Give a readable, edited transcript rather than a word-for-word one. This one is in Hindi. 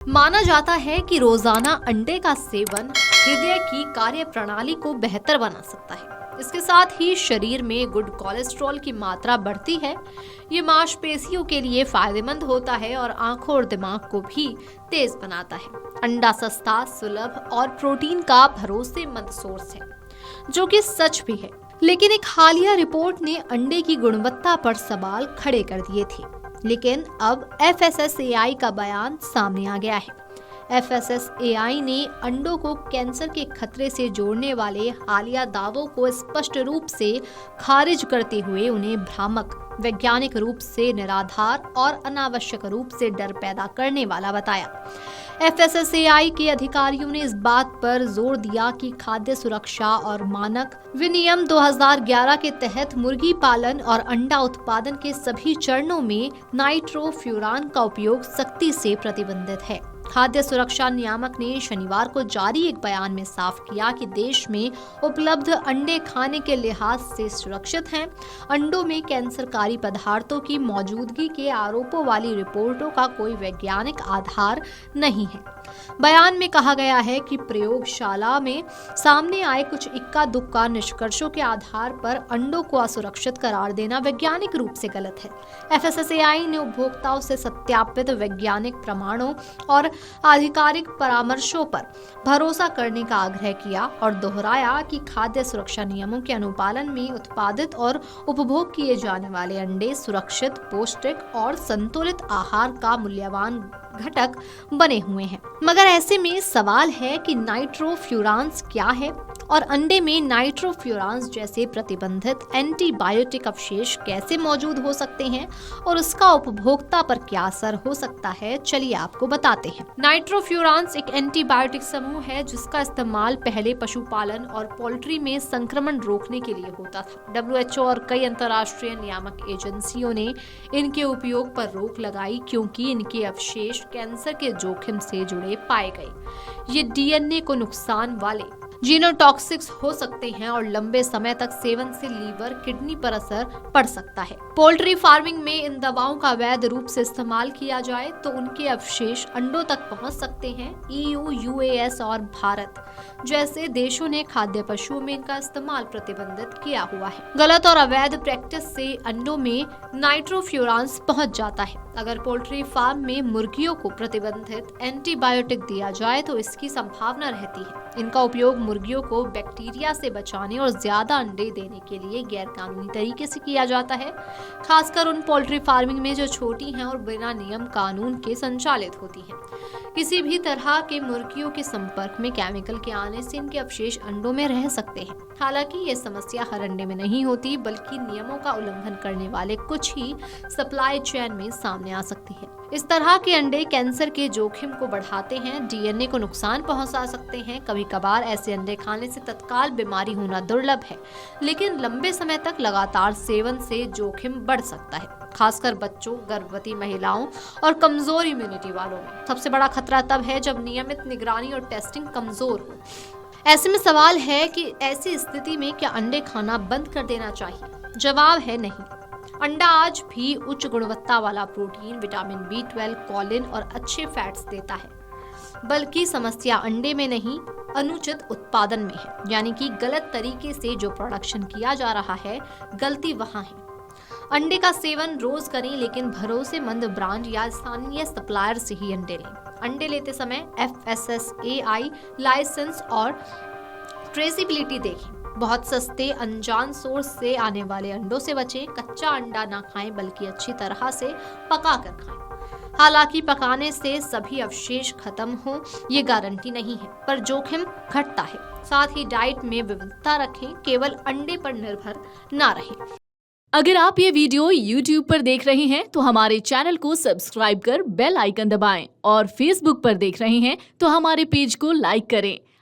माना जाता है कि रोजाना अंडे का सेवन हृदय की कार्य प्रणाली को बेहतर बना सकता है। इसके साथ ही शरीर में गुड कोलेस्ट्रॉल की मात्रा बढ़ती है। ये मांसपेशियों के लिए फायदेमंद होता है और आंखों और दिमाग को भी तेज बनाता है। अंडा सस्ता, सुलभ और प्रोटीन का भरोसेमंद सोर्स है, जो कि सच भी है। लेकिन एक हालिया रिपोर्ट ने अंडे की गुणवत्ता पर सवाल खड़े कर दिए थे। लेकिन अब FSSAI का बयान सामने आ गया है। FSSAI ने अंडों को कैंसर के खतरे से जोड़ने वाले हालिया दावों को स्पष्ट रूप से खारिज करते हुए उन्हें भ्रामक, वैज्ञानिक रूप से निराधार और अनावश्यक रूप से डर पैदा करने वाला बताया। FSSAI के अधिकारियों ने इस बात पर जोर दिया कि खाद्य सुरक्षा और मानक विनियम 2011 के तहत मुर्गी पालन और अंडा उत्पादन के सभी चरणों में नाइट्रोफ्यूरान का उपयोग सख्ती से प्रतिबंधित है। खाद्य सुरक्षा नियामक ने शनिवार को जारी एक बयान में साफ किया कि देश में उपलब्ध अंडे खाने के लिहाज से सुरक्षित हैं। अंडों में कैंसरकारी पदार्थों की मौजूदगी के आरोपों वाली रिपोर्टों का कोई वैज्ञानिक आधार नहीं है। बयान में कहा गया है कि प्रयोगशाला में सामने आए कुछ इक्का दुक्का निष्कर्षों के आधार पर अंडों को असुरक्षित करार देना वैज्ञानिक रूप से गलत है। FSSAI ने उपभोक्ताओं से सत्यापित वैज्ञानिक प्रमाणों और आधिकारिक परामर्शों पर भरोसा करने का आग्रह किया और दोहराया कि खाद्य सुरक्षा नियमों के अनुपालन में उत्पादित और उपभोग किए जाने वाले अंडे सुरक्षित, पौष्टिक और संतुलित आहार का मूल्यवान घटक बने हुए हैं। मगर ऐसे में सवाल है कि नाइट्रोफ्यूरांस क्या है और अंडे में नाइट्रोफ्यूरांस जैसे प्रतिबंधित एंटीबायोटिक अवशेष कैसे मौजूद हो सकते हैं और उसका उपभोक्ता पर क्या असर हो सकता है। चलिए आपको बताते हैं। नाइट्रोफ्यूरांस एक एंटीबायोटिक समूह है जिसका इस्तेमाल पहले पशुपालन और पोल्ट्री में संक्रमण रोकने के लिए होता था। WHO और कई अंतर्राष्ट्रीय नियामक एजेंसियों ने इनके उपयोग पर रोक लगाई क्योंकि इनके अवशेष कैंसर के जोखिम से जुड़े पाए गए। ये DNA को नुकसान वाले जीनोटॉक्सिक्स हो सकते हैं और लंबे समय तक सेवन से लीवर, किडनी पर असर पड़ सकता है। पोल्ट्री फार्मिंग में इन दवाओं का अवैध रूप से इस्तेमाल किया जाए तो उनके अवशेष अंडों तक पहुंच सकते हैं। EU, UAS और भारत जैसे देशों ने खाद्य पशुओं में इनका इस्तेमाल प्रतिबंधित किया हुआ है। गलत और अवैध प्रैक्टिस से अंडों में नाइट्रोफ्यूरांस पहुंच जाता है। अगर पोल्ट्री फार्म में मुर्गियों को प्रतिबंधित एंटीबायोटिक दिया जाए तो इसकी संभावना रहती है। इनका उपयोग मुर्गियों को बैक्टीरिया से बचाने और ज्यादा अंडे देने के लिए गैर कानूनी तरीके से किया जाता है, खासकर उन पोल्ट्री फार्मिंग में जो छोटी हैं और बिना नियम कानून के संचालित होती हैं। किसी भी तरह के मुर्गियों के संपर्क में केमिकल के आने से इनके अवशेष अंडों में रह सकते हैं। हालांकि ये समस्या हर अंडे में नहीं होती, बल्कि नियमों का उल्लंघन करने वाले कुछ ही सप्लाई चेन में सामने आ सकती है। इस तरह के अंडे कैंसर के जोखिम को बढ़ाते हैं, DNA को नुकसान पहुंचा सकते हैं। कभी कभार ऐसे अंडे खाने से तत्काल बीमारी होना दुर्लभ है, लेकिन लंबे समय तक लगातार सेवन से जोखिम बढ़ सकता है, खासकर बच्चों, गर्भवती महिलाओं और कमजोर इम्यूनिटी वालों में। सबसे बड़ा खतरा तब है जब नियमित निगरानी और टेस्टिंग कमजोर हो। ऐसे में सवाल है कि ऐसी स्थिति में क्या अंडे खाना बंद कर देना चाहिए? जवाब है नहीं। अंडा आज भी उच्च गुणवत्ता वाला प्रोटीन, विटामिन B12, कॉलिन और अच्छे फैट्स देता है, बल्कि समस्या अंडे में नहीं, अनुचित उत्पादन में है। यानी कि गलत तरीके से जो प्रोडक्शन किया जा रहा है, गलती वहां है। अंडे का सेवन रोज करें, लेकिन भरोसेमंद ब्रांड या स्थानीय सप्लायर से ही अंडे लें। अंडे लेते समय FSSAI लाइसेंस और ट्रेसेबिलिटी देखें। बहुत सस्ते अनजान सोर्स से आने वाले अंडों से बचें। कच्चा अंडा ना खाएं, बल्कि अच्छी तरह से पका कर खाएं। हालांकि पकाने से सभी अवशेष खत्म हो ये गारंटी नहीं है, पर जोखिम घटता है। साथ ही डाइट में विविधता रखें, केवल अंडे पर निर्भर ना रहें। अगर आप ये वीडियो YouTube पर देख रहे हैं तो हमारे चैनल को सब्सक्राइब कर बेल आइकन दबाएं और Facebook पर देख रहे हैं तो हमारे पेज को लाइक करें।